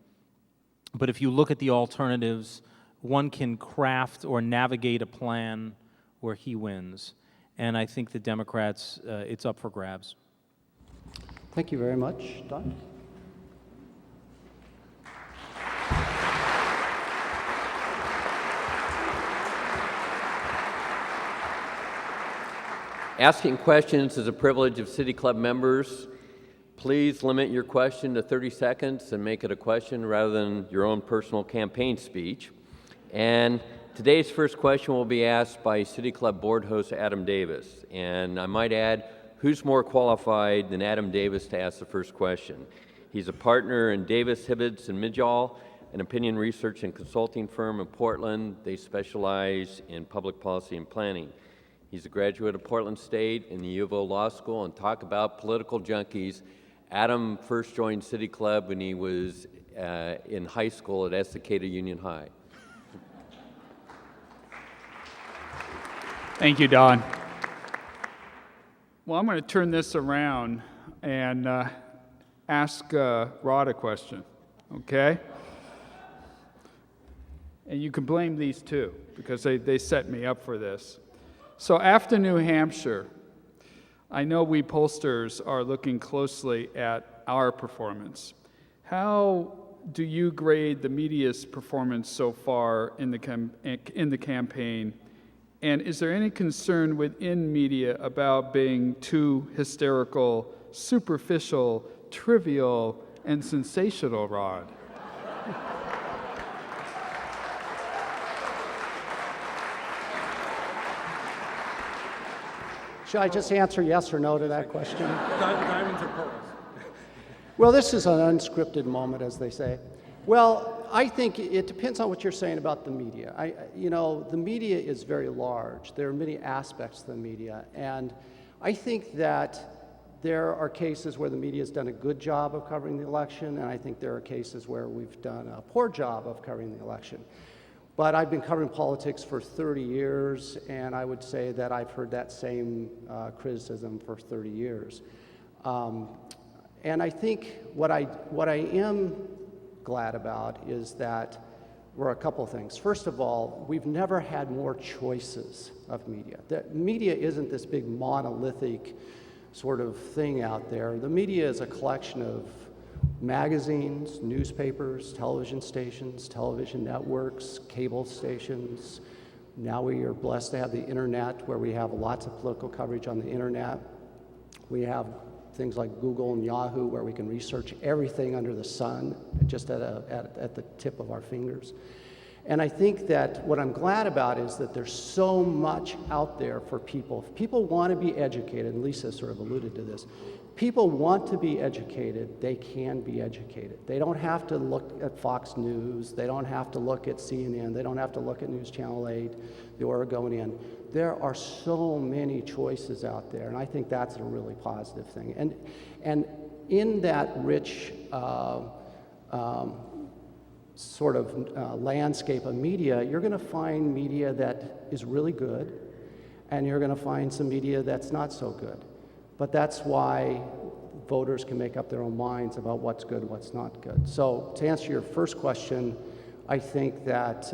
but if you look at the alternatives, one can craft or navigate a plan where he wins, and I think the Democrats, it's up for grabs. Thank you very much. Don? Asking questions is a privilege of City Club members. Please limit your question to 30 seconds and make it a question rather than your own personal campaign speech. And today's first question will be asked by City Club board host Adam Davis. And I might add, who's more qualified than Adam Davis to ask the first question? He's a partner in Davis, Hibbets, and Midgall, an opinion research and consulting firm in Portland. They specialize in public policy and planning. He's a graduate of Portland State and the U of O Law School. And talk about political junkies. Adam first joined City Club when he was in high school at Estacada Union High. Thank you, Don. Well, I'm going to turn this around and ask Rod a question, okay? And you can blame these two, because they set me up for this. So after New Hampshire, I know we pollsters are looking closely at our performance. How do you grade the media's performance so far in the campaign? And is there any concern within media about being too hysterical, superficial, trivial, and sensational, Rod? Should I just answer yes or no to that question? Diamonds or pearls? Well, this is an unscripted moment, as they say. Well, I think it depends on what you're saying about the media. The media is very large. There are many aspects to the media, and I think that there are cases where the media has done a good job of covering the election, and I think there are cases where we've done a poor job of covering the election. But I've been covering politics for 30 years, and I would say that I've heard that same criticism for 30 years. And I think what I am glad about is that a couple of things. First of all, we've never had more choices of media. The media isn't this big monolithic sort of thing out there. The media is a collection of magazines, newspapers, television stations, television networks, cable stations. Now we are blessed to have the internet, where we have lots of political coverage on the internet. We have things like Google and Yahoo, where we can research everything under the sun just at the tip of our fingers. And I think that what I'm glad about is that there's so much out there for people. If people want to be educated, and Lisa sort of alluded to this, people want to be educated, they can be educated. They don't have to look at Fox News, they don't have to look at CNN, they don't have to look at News Channel 8, the Oregonian. There are so many choices out there, and I think that's a really positive thing. And in that rich sort of landscape of media, you're going to find media that is really good, and you're going to find some media that's not so good. But that's why voters can make up their own minds about what's good and what's not good. So to answer your first question, I think that,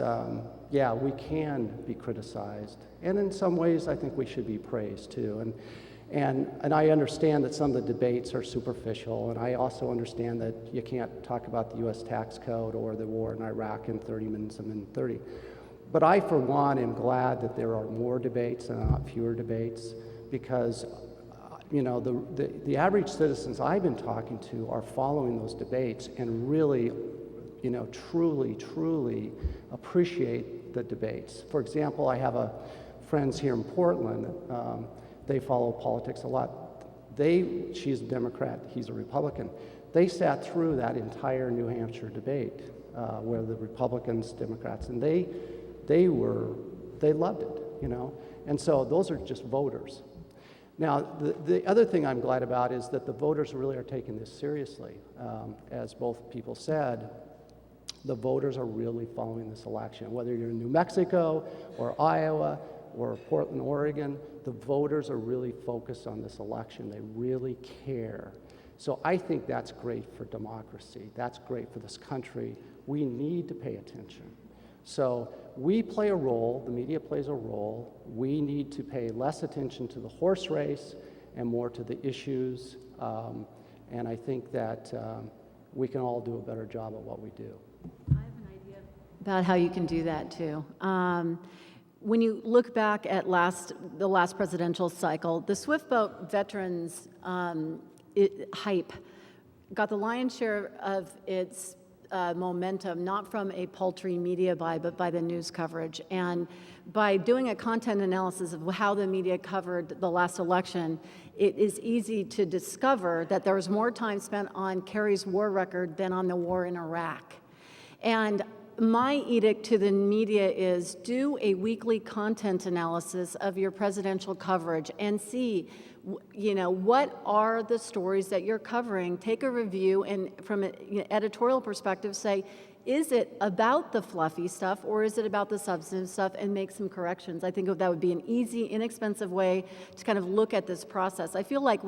yeah, we can be criticized. And in some ways, I think we should be praised too. And I understand that some of the debates are superficial, and I also understand that you can't talk about the U.S. tax code or the war in Iraq in 30 minutes and in 30. But I, for one, am glad that there are more debates and not fewer debates, because the average citizens I've been talking to are following those debates and really, truly appreciate the debates. For example, I have friends here in Portland. They follow politics a lot. She's a Democrat, he's a Republican. They sat through that entire New Hampshire debate where the Republicans, Democrats, and they loved it, And so those are just voters. Now, the other thing I'm glad about is that the voters really are taking this seriously. As both people said, the voters are really following this election. Whether you're in New Mexico or Iowa or Portland, Oregon, the voters are really focused on this election. They really care. So I think that's great for democracy. That's great for this country. We need to pay attention. So we play a role, the media plays a role. We need to pay less attention to the horse race and more to the issues. And I think that we can all do a better job at what we do. I have an idea about how you can do that too. When you look back at the last presidential cycle, the Swift Boat veterans hype got the lion's share of its momentum, not from a paltry media buy, but by the news coverage. And by doing a content analysis of how the media covered the last election, it is easy to discover that there was more time spent on Kerry's war record than on the war in Iraq. And my edict to the media is do a weekly content analysis of your presidential coverage and see, what are the stories that you're covering? Take a review and from an editorial perspective say, is it about the fluffy stuff or is it about the substantive stuff, and make some corrections. I think that would be an easy, inexpensive way to kind of look at this process. I feel like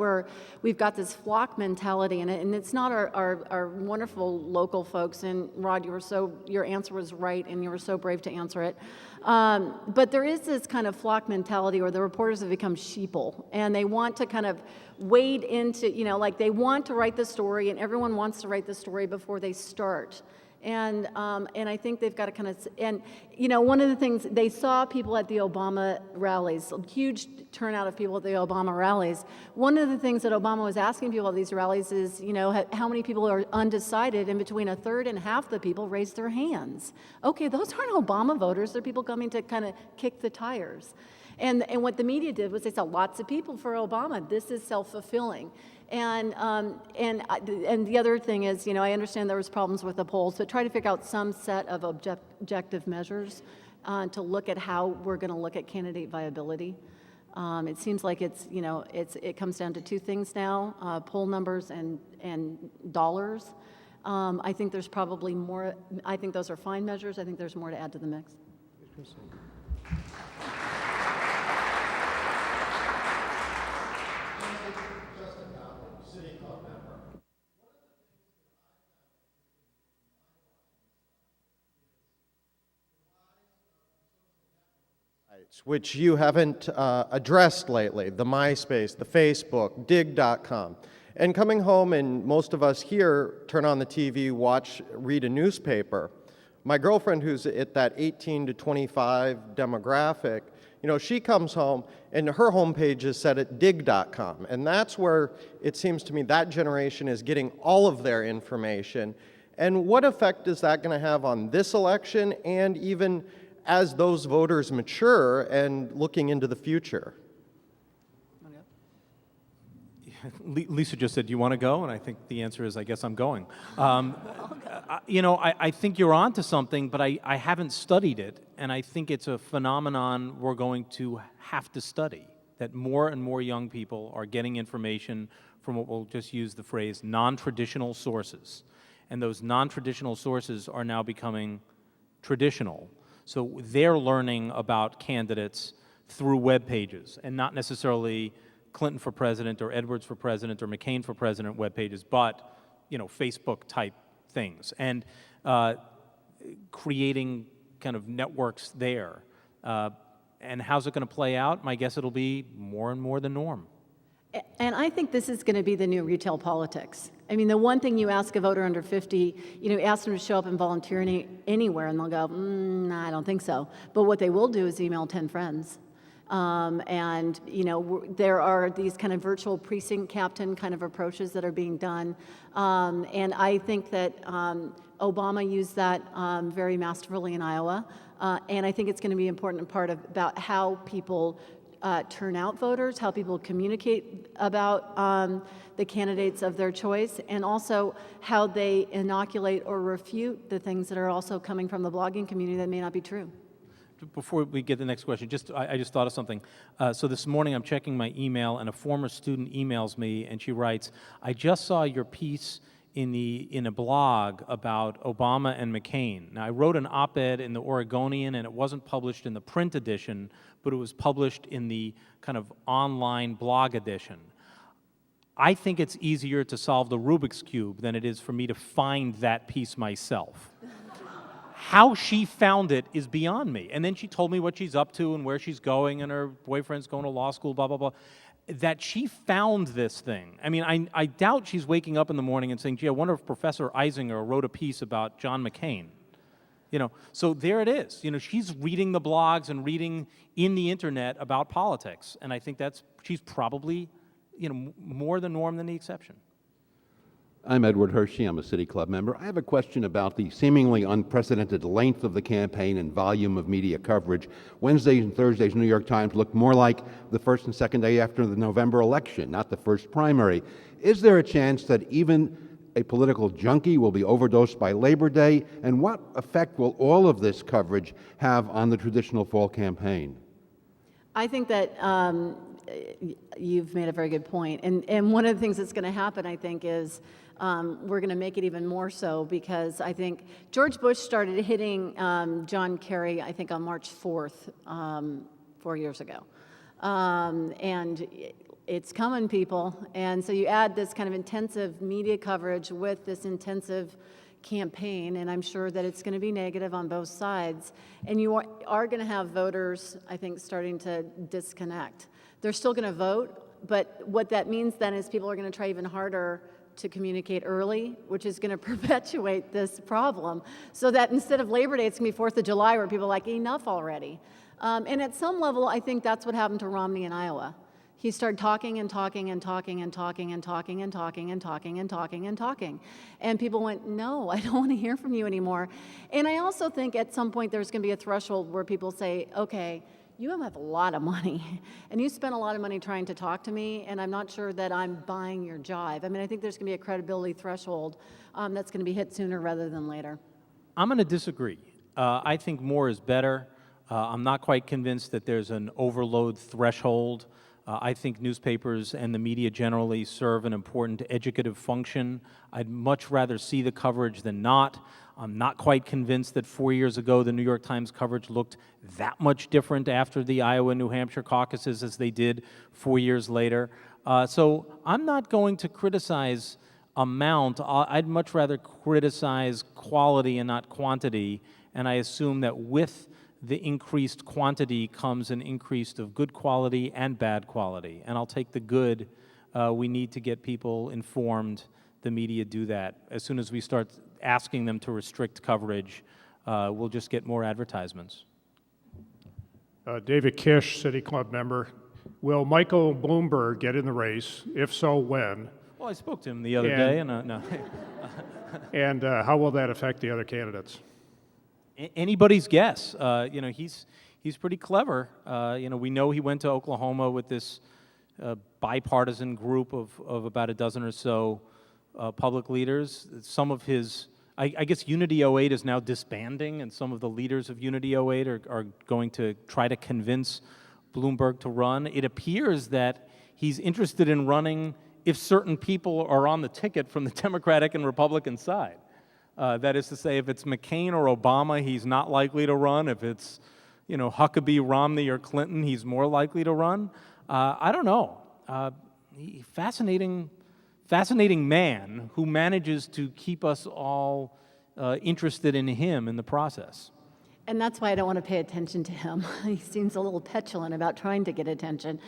we've got this flock mentality in it, and it's not our wonderful local folks. And Rod, your answer was right, and you were so brave to answer it. But there is this kind of flock mentality where the reporters have become sheeple, and they want to kind of wade into, like they want to write the story, and everyone wants to write the story before they start. And I think they've got to kind of, and one of the things, they saw people at the Obama rallies, a huge turnout of people at the Obama rallies. One of the things that Obama was asking people at these rallies is, how many people are undecided, and between a third and half the people raised their hands. Okay, those aren't Obama voters, they're people coming to kind of kick the tires. And what the media did was they saw lots of people for Obama. This is self-fulfilling. And the other thing is, I understand there was problems with the polls, but try to figure out some set of objective measures to look at how we're going to look at candidate viability. It seems like it comes down to two things now: poll numbers and dollars. I think there's probably more. I think those are fine measures. I think there's more to add to the mix. Which you haven't addressed lately, the MySpace, the Facebook, dig.com. And coming home, and most of us here turn on the TV, read a newspaper. My girlfriend, who's at that 18 to 25 demographic, she comes home and her homepage is set at dig.com. And that's where it seems to me that generation is getting all of their information. And what effect is that going to have on this election and even as those voters mature and looking into the future? Lisa just said, do you want to go? And I think the answer is, I guess I'm going. I think you're onto something, but I haven't studied it, and I think it's a phenomenon we're going to have to study, that more and more young people are getting information from what we'll just use the phrase non-traditional sources. And those non-traditional sources are now becoming traditional. So they're learning about candidates through web pages and not necessarily Clinton for president or Edwards for president or McCain for president web pages, but Facebook type things, and creating kind of networks there. And how's it going to play out? My guess it'll be more and more the norm. And I think this is going to be the new retail politics. I mean, the one thing you ask a voter under 50, ask them to show up and volunteer anywhere, and they'll go, nah, I don't think so. But what they will do is email 10 friends. There are these kind of virtual precinct captain kind of approaches that are being done. And I think that Obama used that very masterfully in Iowa. And I think it's going to be an important part about how people turn out voters, how people communicate about the candidates of their choice, and also how they inoculate or refute the things that are also coming from the blogging community that may not be true. Before we get the next question, I just thought of something. So this morning I'm checking my email, and a former student emails me, and she writes, I just saw your piece in a blog about Obama and McCain. Now, I wrote an op-ed in the Oregonian, and it wasn't published in the print edition, but it was published in the kind of online blog edition. I think it's easier to solve the Rubik's Cube than it is for me to find that piece myself. How she found it is beyond me. And then she told me what she's up to and where she's going, and her boyfriend's going to law school, blah, blah, blah. That she found this thing. I mean, I doubt she's waking up in the morning and saying, gee, I wonder if Professor Eisinger wrote a piece about John McCain. So there it is. She's reading the blogs and reading in the internet about politics. And I think she's probably, more the norm than the exception. I'm Edward Hershey. I'm a City Club member. I have a question about the seemingly unprecedented length of the campaign and volume of media coverage. Wednesdays and Thursdays, New York Times looked more like the first and second day after the November election, not the first primary. Is there a chance that even a political junkie will be overdosed by Labor Day? And what effect will all of this coverage have on the traditional fall campaign? I think that you've made a very good point. And one of the things that's going to happen, I think, is we're going to make it even more so, because I think George Bush started hitting John Kerry, I think, on March 4th, 4 years ago. And it's coming, people. And so you add this kind of intensive media coverage with this intensive campaign, and I'm sure that it's going to be negative on both sides. And you are going to have voters, I think, starting to disconnect. They're still going to vote, but what that means then is people are going to try even harder to communicate early, which is going to perpetuate this problem, so that instead of Labor Day, it's going to be 4th of July, where people are like, enough already. And at some level, I think that's what happened to Romney in Iowa. He started talking and talking and talking and talking and talking and talking and talking and talking and talking. And people went, no, I don't want to hear from you anymore. And I also think at some point there's going to be a threshold where people say, okay, you have a lot of money, and you spent a lot of money trying to talk to me, and I'm not sure that I'm buying your jive. I mean, I think there's going to be a credibility threshold that's going to be hit sooner rather than later. I'm going to disagree. I think more is better. I'm not quite convinced that there's an overload threshold. I think newspapers and the media generally serve an important educative function. I'd much rather see the coverage than not. I'm not quite convinced that 4 years ago the New York Times coverage looked that much different after the Iowa, New Hampshire caucuses as they did 4 years later. So I'm not going to criticize amount. I'd much rather criticize quality and not quantity, and I assume that with the increased quantity comes an increase of good quality and bad quality. And I'll take the good. We need to get people informed. The media do that. As soon as we start asking them to restrict coverage, we'll just get more advertisements. David Kish, City Club member. Will Michael Bloomberg get in the race? If so, when? Well, I spoke to him the other day, and no. And how will that affect the other candidates? Anybody's guess. He's pretty clever. We know he went to Oklahoma with this bipartisan group of about a dozen or so public leaders. Some of his, I guess Unity 08 is now disbanding, and some of the leaders of Unity 08 are going to try to convince Bloomberg to run. It appears that he's interested in running if certain people are on the ticket from the Democratic and Republican side. That is to say, if it's McCain or Obama, he's not likely to run. If it's, Huckabee, Romney, or Clinton, he's more likely to run. I don't know. Fascinating man who manages to keep us all interested in him in the process. And that's why I don't want to pay attention to him. He seems a little petulant about trying to get attention.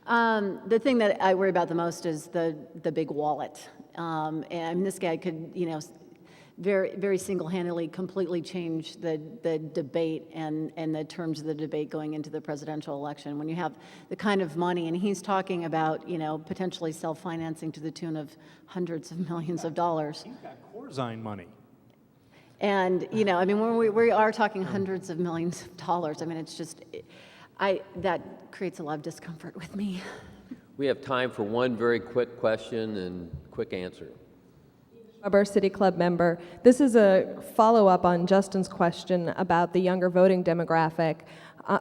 The thing that I worry about the most is the big wallet. And this guy could, very, very single-handedly completely change the debate and the terms of the debate going into the presidential election. When you have the kind of money, and he's talking about, potentially self-financing to the tune of hundreds of millions of dollars. He's got Corzine money. And, when we are talking hundreds of millions of dollars, it's just, that creates a lot of discomfort with me. We have time for one very quick question and quick answer. Weber, City Club member. This is a follow-up on Justin's question about the younger voting demographic.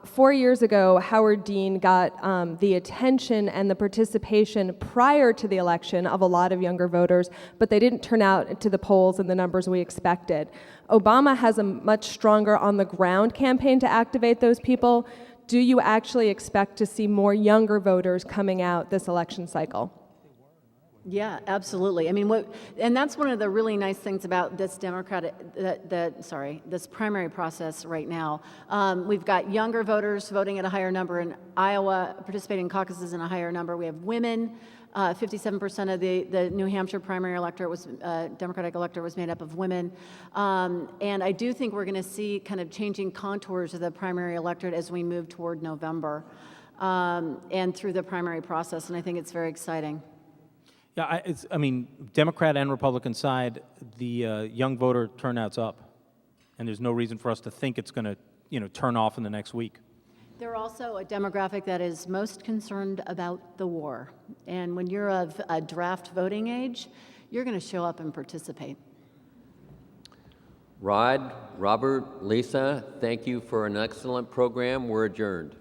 4 years ago, Howard Dean got the attention and the participation prior to the election of a lot of younger voters, but they didn't turn out to the polls in the numbers we expected. Obama has a much stronger on-the-ground campaign to activate those people. Do you actually expect to see more younger voters coming out this election cycle? Yeah, absolutely. I mean, and that's one of the really nice things about this this primary process right now. We've got younger voters voting at a higher number in Iowa, participating in caucuses in a higher number. We have women. 57% of the New Hampshire primary electorate was Democratic electorate was made up of women, and I do think we're going to see kind of changing contours of the primary electorate as we move toward November and through the primary process, and I think it's very exciting. Yeah, I mean, Democrat and Republican side, the young voter turnout's up, and there's no reason for us to think it's going to, turn off in the next week. They're also a demographic that is most concerned about the war, and when you're of a draft voting age, you're going to show up and participate. Rod, Robert, Lisa, thank you for an excellent program. We're adjourned.